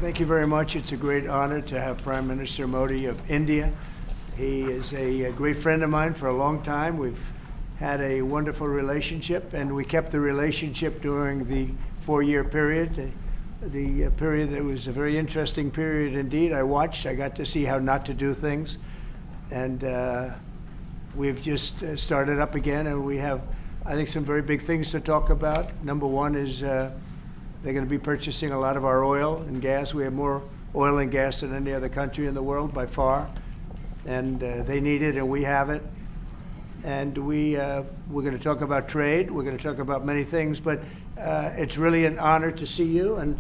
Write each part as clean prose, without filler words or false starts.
Thank you very much. It's a great honor to have Prime Minister Modi of India. He is a great friend of mine for a long time. We've had a wonderful relationship, and we kept the relationship during the 4-year period. The period that was a very interesting period indeed. I got to see how not to do things, and we've just started up again, and we have, I think, some very big things to talk about. Number one is they're going to be purchasing a lot of our oil and gas. We have more oil and gas than any other country in the world by far, and they need it, and we have it. And we're going to talk about trade. We're going to talk about many things, but it's really an honor to see you, and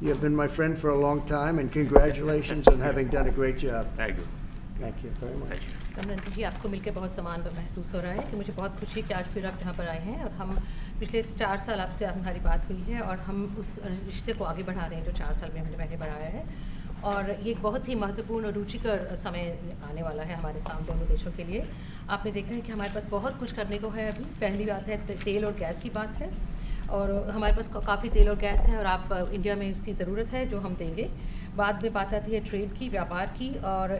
you have been my friend for a long time, and congratulations on having done a great job. Thank you. Thank you very much. Kamlendra जी, आपको मिलकर बहुत समान महसूस हो रहा है कि मुझे बहुत खुशी है कि आज फिर आप यहाँ पर आए हैं, और हम पिछले 4 साल आपसे हमारी बात हुई है, और हम उस रिश्ते को आगे बढ़ा रहे हैं जो 4 साल में मैंने बढ़ाया है। और ये एक बहुत ही महत्वपूर्ण और रुचिकर समय आने वाला है हमारे सामने दोनों देशों के लिए। आपने देखा है कि हमारे पास बहुत कुछ करने को है। अभी पहली बात है तेल और गैस की बात है, और हमारे पास काफ़ी तेल और गैस है, और आप इंडिया में इसकी ज़रूरत है जो हम देंगे। बाद में बात आती है ट्रेड की, व्यापार की, और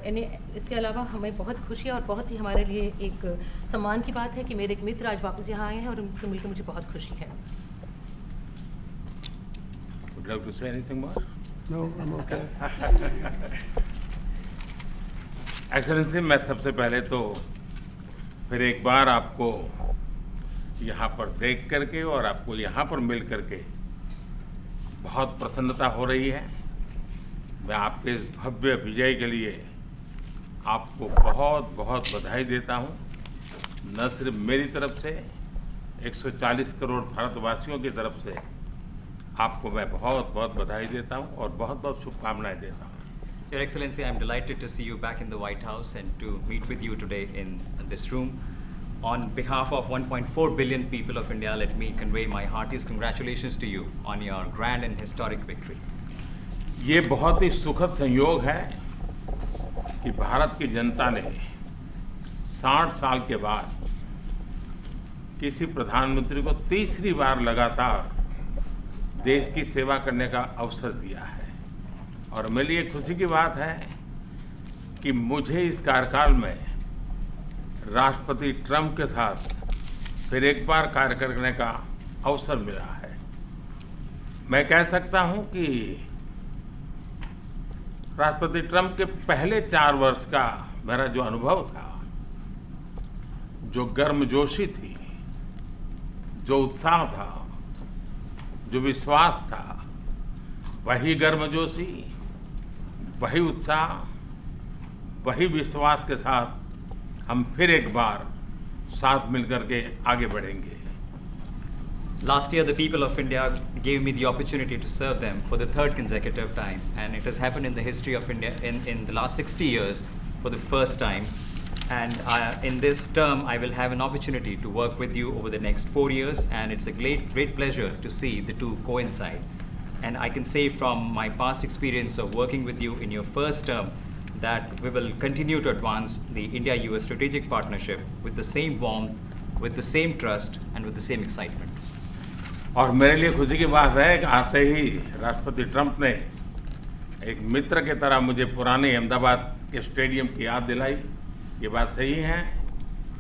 इसके अलावा हमें बहुत खुशी है और बहुत ही हमारे लिए एक सम्मान की बात है कि मेरे एक मित्र आज वापस यहाँ आए हैं, और उनसे मिलकर मुझे बहुत खुशी है। Would you like to say anything more? No, I'm okay. Excellency, मैं सबसे पहले तो फिर एक बार आपको यहाँ पर देख करके और आपको यहाँ पर मिल करके बहुत प्रसन्नता हो रही है। मैं आपके इस भव्य विजय के लिए आपको बहुत बहुत बधाई देता हूँ। न सिर्फ मेरी तरफ से, 140 करोड़ भारतवासियों की तरफ से आपको मैं बहुत बहुत बधाई देता हूँ और बहुत बहुत शुभकामनाएं देता हूँ। Your Excellency, I am delighted to see you back in the White House and to meet with you today in this room. On behalf of 1.4 billion people of India, let me convey my heartiest congratulations to you on your grand and historic victory. ये बहुत ही सुखद संयोग है कि भारत की जनता ने 60 साल के बाद किसी प्रधानमंत्री को तीसरी बार लगातार देश की सेवा करने का अवसर दिया है। और मेरे लिए खुशी की बात है कि मुझे इस कार्यकाल में राष्ट्रपति ट्रंप के साथ फिर एक बार कार्य करने का अवसर मिला है। मैं कह सकता हूं कि राष्ट्रपति ट्रंप के पहले 4 वर्ष का मेरा जो अनुभव था, जो गर्मजोशी थी, जो उत्साह था, जो विश्वास था, वही गर्मजोशी, वही उत्साह, वही विश्वास के साथ हम फिर एक बार साथ मिलकर के आगे बढ़ेंगे। Last year, the people of India gave me the opportunity to serve them for the 3rd consecutive time, and it has happened in the history of India in the last 60 years for the first time. And in this term, I will have an opportunity to work with you over the next 4 years, and it's a great pleasure to see the two coincide. And I can say from my past experience of working with you in your first term that we will continue to advance the India-US strategic partnership with the same warmth, with the same trust, and with the same excitement. और मेरे लिए खुशी की बात है कि आते ही राष्ट्रपति ट्रंप ने एक मित्र की तरह मुझे पुराने अहमदाबाद के स्टेडियम की याद दिलाई। ये बात सही है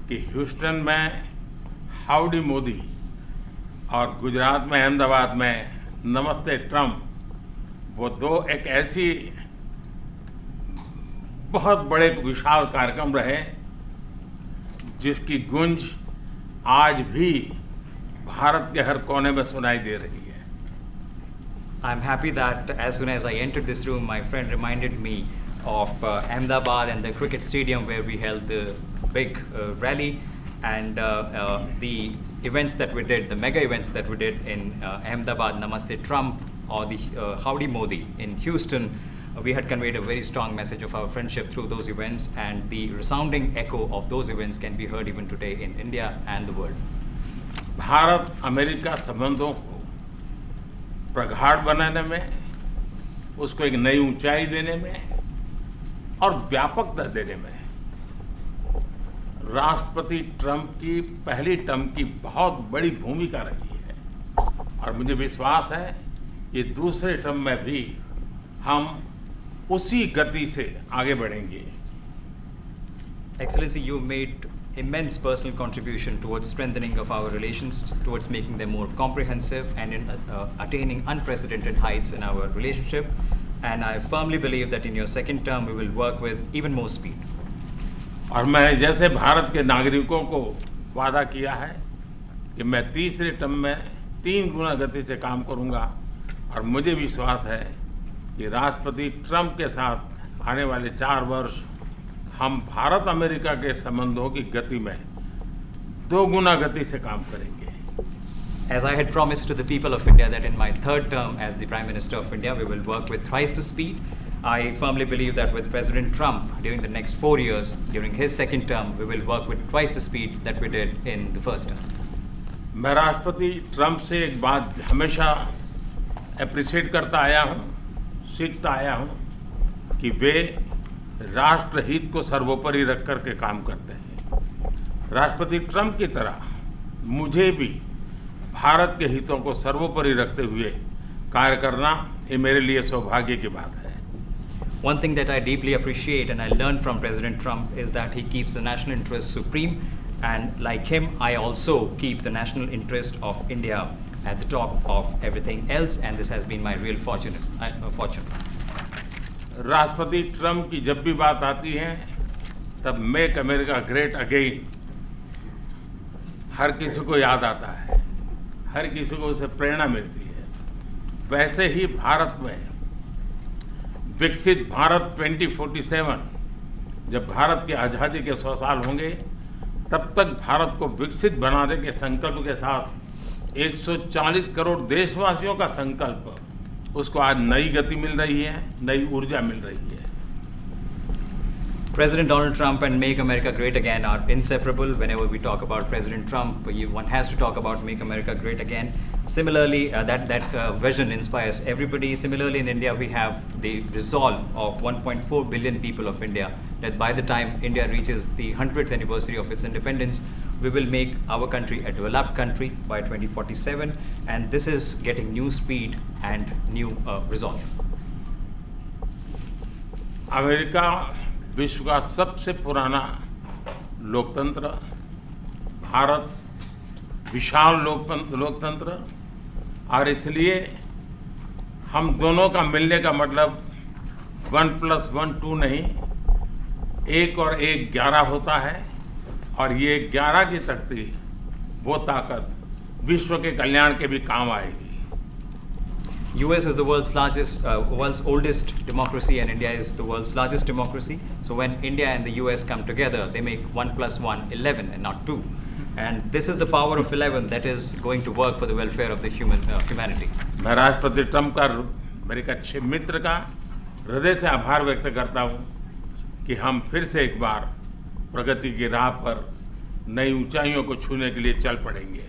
कि ह्यूस्टन में हाउडी मोदी और गुजरात में अहमदाबाद में नमस्ते ट्रंप, वो दो एक ऐसी बहुत बड़े विशाल कार्यक्रम रहे जिसकी गूंज आज भी भारत के हर कोने में सुनाई दे रही है। I'm happy that as soon as I entered this room, my friend reminded me of Ahmedabad and the cricket stadium where we held the big rally, and the events that we did, the mega events that we did in Ahmedabad, Namaste Trump, or the Howdy Modi in Houston. We had conveyed a very strong message of our friendship through those events, and the resounding echo of those events can be heard even today in India and the world. Bharat America संबंधों को प्रगाढ़ बनाने में, उसको एक नई ऊंचाई देने में और व्यापकता देने में राष्ट्रपति ट्रंप की पहली टर्म की बहुत बड़ी भूमिका रही है। और मुझे विश्वास है ये दूसरे टर्म में भी हम उसी गति से आगे बढ़ेंगे। Excellency, you made immense personal contribution towards strengthening of our relations, towards making them more comprehensive and in attaining unprecedented heights in our relationship. And I firmly believe that in your second term, we will work with even more speed. और मैं जैसे भारत के नागरिकों को वादा किया है कि मैं तीसरे टर्म में 3 गुना गति से काम करूंगा, और मुझे विश्वास है कि राष्ट्रपति ट्रंप के साथ आने वाले 4 वर्ष हम भारत अमेरिका के संबंधों की गति में 2 गुना गति से काम करेंगे। As I had promised to the people of India that in my third term as the Prime Minister of India, we will work with thrice the speed. I firmly believe that with President Trump, during the next 4 years, during his second term, we will work with twice the speed that we did in the first term. मैं राष्ट्रपति Trump से एक बात हमेशा appreciate करता आया हूँ, सीखता आया हूँ कि वे राष्ट्रहित को सर्वोपरि रख कर के काम करते हैं। राष्ट्रपति ट्रंप की तरह मुझे भी भारत के हितों को सर्वोपरि रखते हुए कार्य करना ये मेरे लिए सौभाग्य की बात है। One thing that I deeply appreciate and I learned from President Trump is that he keeps the national interest supreme, and like him, I also keep the national interest of India at the top of everything else, and this has been my real fortune. राष्ट्रपति Trump की जब भी बात आती है तब make America great again हर किसी को याद आता है, हर किसी को उससे प्रेरणा मिलती है। वैसे ही भारत में विकसित भारत 2047, जब भारत की आज़ादी के 100 साल होंगे, तब तक भारत को विकसित बनाने के संकल्प के साथ 140 करोड़ देशवासियों का संकल्प, उसको आज नई गति मिल रही है, नई ऊर्जा मिल रही है। President Donald Trump and Make America Great Again are inseparable. Whenever we talk about President Trump, one has to talk about Make America Great Again. Similarly, that vision inspires everybody. Similarly, in India, we have the resolve of 1.4 billion people of India that by the time India reaches the 100th anniversary of its independence, we will make our country a developed country by 2047. And this is getting new speed and new resolve. America विश्व का सबसे पुराना लोकतंत्र, भारत विशाल लोकतंत्र, और इसलिए हम दोनों का मिलने का मतलब 1+1 2 नहीं, 1 और 1 11 होता है, और ये 11 की शक्ति, वो ताकत विश्व के कल्याण के भी काम आएगी। US is the world's oldest democracy, and India is the world's largest democracy. So when India and the US come together, they make 1+1 11 and not 2. And this is the power of 11 that is going to work for the welfare of the humanity. मैं राष्ट्रपति Trump का, मेरे एक अच्छे मित्र का हृदय से आभार व्यक्त करता हूँ कि हम फिर से एक बार प्रगति की राह पर नई ऊंचाइयों को छूने के लिए चल पड़ेंगे।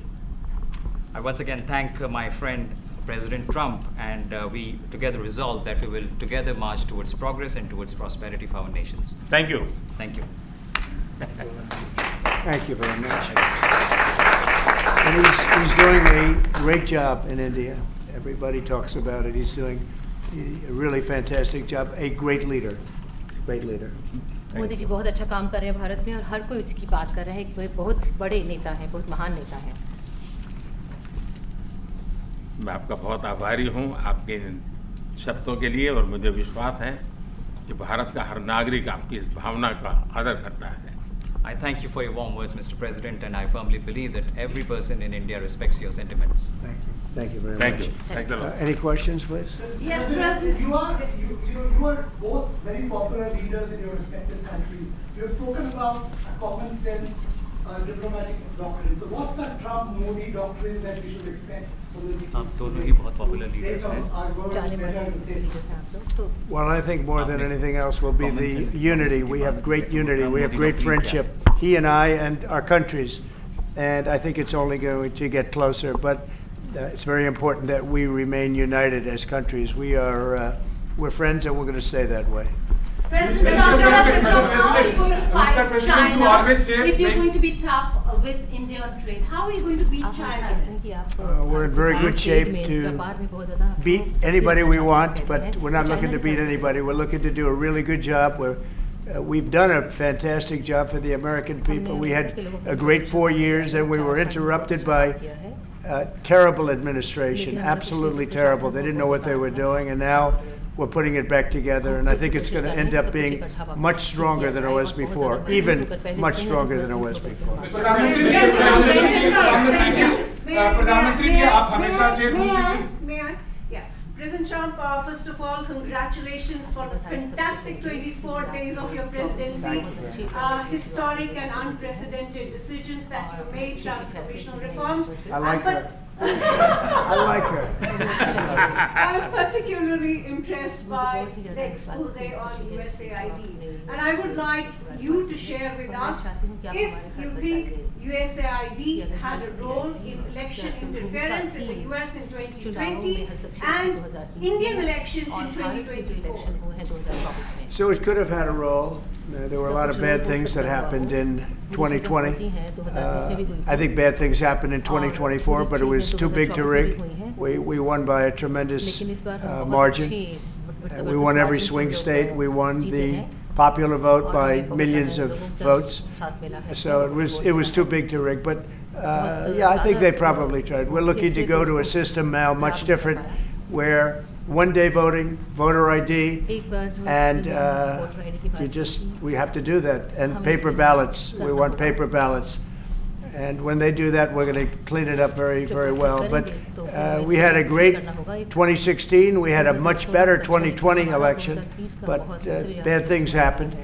I once again thank my friend President Trump, and we together resolve that we will together march towards progress and towards prosperity for our nations. Thank you. Thank you. Thank you very much. And he's doing a great job in India. Everybody talks about it. He's doing a really fantastic job. A great leader. Great leader. Modi ji बहुत अच्छा काम कर रहे हैं भारत में, और हर कोई इसकी बात कर रहा है कि वे बहुत बड़े नेता हैं, बहुत महान नेता हैं। मैं आपका बहुत आभारी हूँ आपके शब्दों के लिए, और मुझे विश्वास है कि भारत का हर नागरिक आपकी इस भावना का आदर करता है। I thank you for your warm words, Mr. President, and I firmly believe that every person in India respects your sentiments. Thank you. Thank you very Thank much. you. Thanks a lot. Any questions, please? Yes, President. You are both very popular leaders in your respective countries. You have spoken about a common sense diplomatic doctrine. So what's a Trump-Modi doctrine that we should expect from the आप दोनों ही बहुत popular leaders हैं। जाने माने leader हैं आप लोग, तो Well, I think more than anything else will be Common the sense unity. diplomacy We की have बात great की। unity. We have Modi great का friendship, he and I and our countries. And I think it's only going to get closer. But it's very important that we remain united as countries. We're friends, and we're going to stay that way. President, how are you going to fight Mr. President, you China always say if you're make- going to be tough with India on trade? How are you going to beat China then? We're in very good shape to beat anybody we want, but we're not looking to beat anybody. We're looking to do a really good job. We've done a fantastic job for the American people. We had a great 4 years, and we were interrupted by terrible administration, absolutely terrible. They didn't know what they were doing, and now we're putting it back together, and I think it's going to end up being much stronger than it was before, even much stronger than it was before. प्रधानमंत्री जी आप हमेशा से May I? Yeah. President Trump, first of all, congratulations for the fantastic 24 days of your presidency. Historic and unprecedented decisions that you made, transformational reforms. I like her. I like her. I'm particularly impressed by the expose on USAID. And I would like you to share with us if you think USAID had a role in election interference in the US in 2020 and Indian elections in 2024. So it could have had a role. There were a lot of bad things that happened in 2020. I think bad things happened in 2024, but it was too big to rig. We won by a tremendous margin. We won every swing state. We won the popular vote by millions of votes. So it was too big to rig. But yeah, I think they probably tried. We're looking to go to a system now much different, where one-day voting, voter ID, and we have to do that. And paper ballots. We want paper ballots. And when they do that, we're going to clean it up very, very well. But we had a great 2016. We had a much better 2020 election. But bad things happened.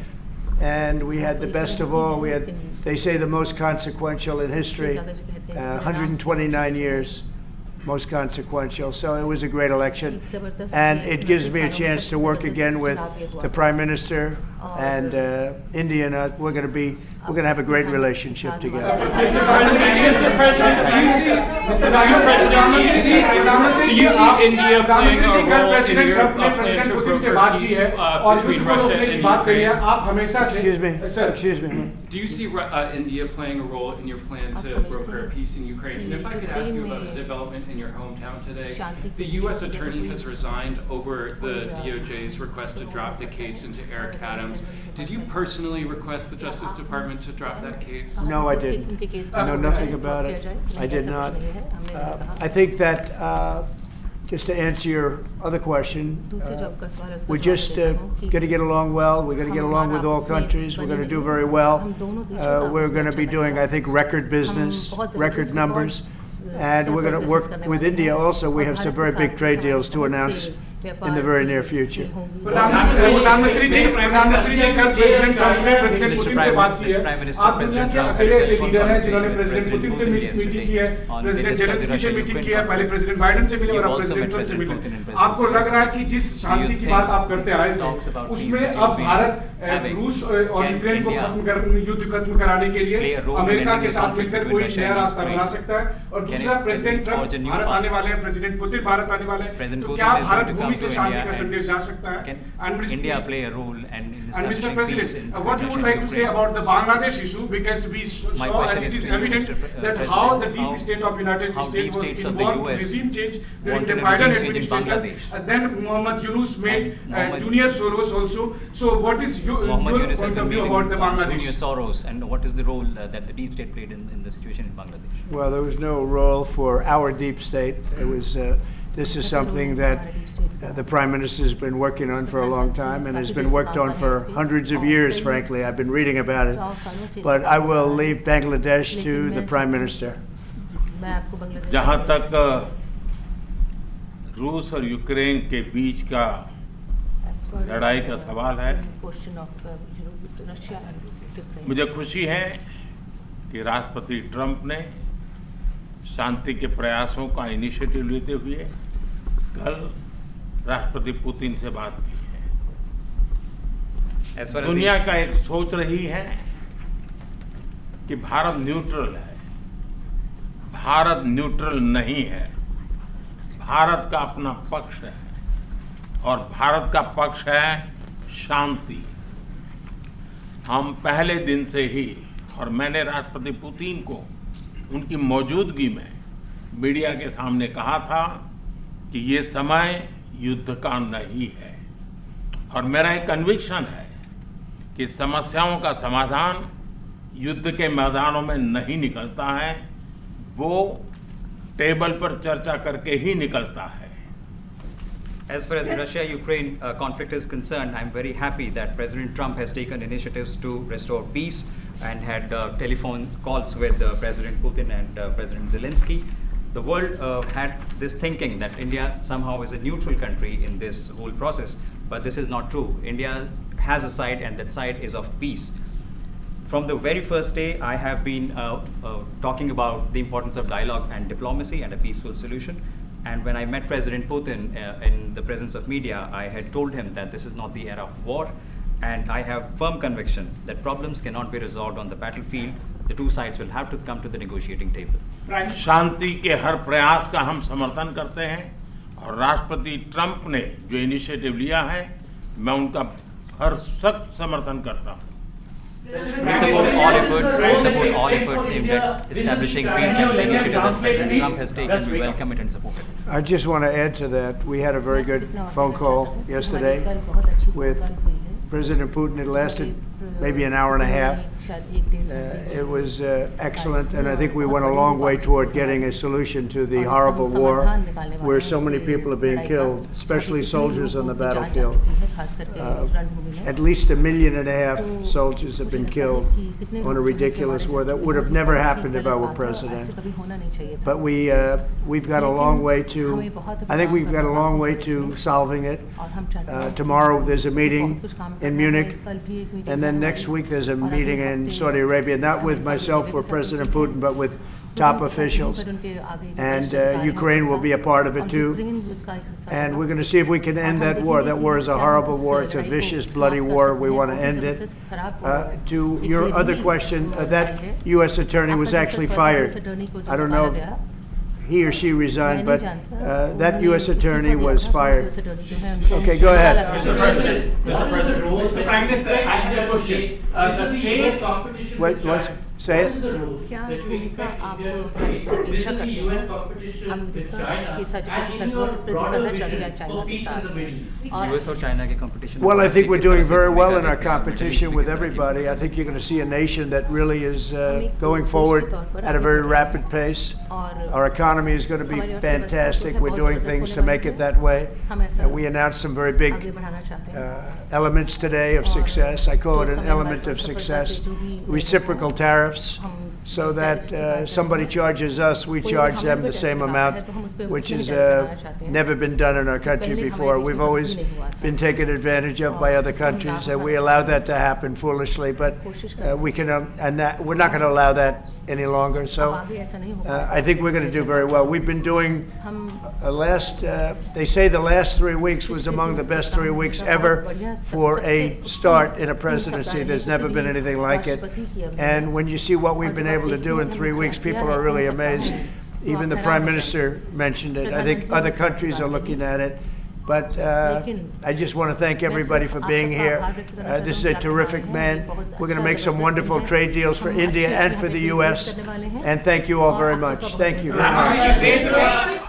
And we had the best of all. We had, they say, the most consequential in history, 129 years. Most consequential. So it was a great election, and it gives me a chance to work again with the Prime Minister and India. And we're going to have a great relationship together. Mr. President, do you see India playing a role in President Europe Trump ने playing president to Putin से broker बात की peace है और between युद्ध को Russia रोकने की and बात करी है Ukraine? आप हमेशा से Excuse me. Do you see India playing a role in your plan to broker peace in Ukraine? And if I could ask you about a development in your hometown today, the U.S. attorney has resigned over the DOJ's request to drop the case into Eric Adams. Did you personally request the Justice Department to drop that case? No, I didn't. I know nothing about it. I did not. I think that, just to answer your other question, we're just going to get along well. We're going to get along with all countries. We're going to do very well. We're going to be doing, I think, record business, record numbers. And we're going to work with India also. We have some very big trade deals to announce in the very near future. प्रधानमंत्री जी कल president Trump ने president Putin से बात की है आप दुनिया के अकेले ऐसे लीडर हैं जिन्होंने प्रेसिडेंट पुतिन से मीटिंग की है प्रेसिडेंट जेलेंस्की से मीटिंग की है पहले प्रेसिडेंट बाइडेन से मिले और अब प्रेसिडेंट ट्रम्प से मिले आपको लग रहा है कि जिस शांति की बात आप करते आए थे उसमें अब भारत रूस और यूक्रेन को युद्ध खत्म कराने के लिए अमेरिका के साथ मिलकर कोई नया रास्ता बना सकता है और दूसरा प्रेसिडेंट ट्रम्प भारत आने वाले हैं प्रेसिडेंट पुतिन भारत आने वाले हैं तो क्या भारत भूमि से शांति का संदेश जा सकता है Can India play a role and in And Mr. establishing peace President, in what you would like to say about the Bangladesh issue, because we saw and it is evident that how the deep state of United States was involved in regime change during the Biden administration, and then Mohammed Yunus made Junior Soros also. So what is your point of view about the Bangladesh? Junior Soros, and what is the role that the deep state played in the situation in Bangladesh? Well, there was no role for our deep state. It was. This is something that the Prime Minister has been working on for a long time and has been worked on for hundreds of years, frankly. I've been reading about it. But I will leave Bangladesh to the Prime Minister. जहाँ तक रूस और Ukraine के बीच का लड़ाई का सवाल है, मुझे खुशी है कि राष्ट्रपति ट्रंप ने शांति के प्रयासों का इनिशिएटिव लेते हुए कल राष्ट्रपति पुतिन से बात की है। दुनिया का एक सोच रही है कि भारत न्यूट्रल है। भारत न्यूट्रल नहीं है। भारत का अपना पक्ष है और भारत का पक्ष है शांति। हम पहले दिन से ही, और मैंने राष्ट्रपति पुतिन को उनकी मौजूदगी में मीडिया के सामने कहा था कि ये समय युद्ध का नहीं है, और मेरा एक कन्विक्शन है कि समस्याओं का समाधान युद्ध के मैदानों में नहीं निकलता है, वो टेबल पर चर्चा करके ही निकलता है। As far as the Russia-Ukraine conflict is concerned, I'm very happy that President Trump has taken initiatives to restore peace and had telephone calls with President Putin and President Zelensky. The world had this thinking that India somehow is a neutral country in this whole process, but this is not true. India has a side, and that side is of peace. From the very first day, I have been talking about the importance of dialogue and diplomacy and a peaceful solution. And when I met President Putin in the presence of media, I had told him that this is not the era of war, and I have firm conviction that problems cannot be resolved on the battlefield. The two sides will have to come to the negotiating table. शांति के हर प्रयास का हम समर्थन करते हैं, और राष्ट्रपति Trump ने जो इनिशिएटिव लिया है, मैं उनका हर सख्त समर्थन करता हूँ। We support all efforts aimed at establishing peace, and the initiative that President Trump has taken, we welcome it and support it. I just want to add to that. We had a very good phone call yesterday with President Putin. It lasted maybe an hour and a half. It was excellent, and I think we went a long way toward getting a solution to the horrible war where so many people are being killed, especially soldiers on the battlefield. At least 1.5 million soldiers have been killed on a ridiculous war that would have never happened if I were president. But we've got a long way to, I think we've got a long way to solving it. Tomorrow there's a meeting in Munich, and then next week there's a meeting in Saudi Arabia, not with myself or President Putin, but with top officials. And Ukraine will be a part of it too. And we're going to see if we can end that war. That war is a horrible war. It's a vicious, bloody war. We want to end it. To your other question, that U.S. attorney was actually fired. I don't know if he or she resigned, but that U.S. attorney was fired. Okay, go ahead. Mr. President, rules. Mr. Prime Minister, I have a question. The case competition. Wait, say it. That you expect India to play. This is the U.S. competition with China, and in your broader vision for peace in the Middle East. US or China के competition. Well, I think we're doing very well in our competition with everybody. I think you're going to see a nation that really is going forward at a very rapid pace. Our economy is going to be fantastic. We're doing things to make it that way. We announced some very big elements today of success. I call it an element of success. Reciprocal tariffs, so that somebody charges us, we charge them the same amount, which has never been done in our country before. We've always been taken advantage of by other countries, and we allow that to happen foolishly, but we can, we're not going to allow that any longer. So I think we're going to do very well. We've been doing they say the last 3 weeks was among the best 3 weeks ever for a start in a presidency. There's never been anything like it. And when you see what we've been able to do in 3 weeks, people are really amazed. Even the Prime Minister mentioned it. I think other countries are looking at it. But I just want to thank everybody for being here. This is a terrific man. We're going to make some wonderful trade deals for India and for the U.S. And thank you all very much. Thank you very much.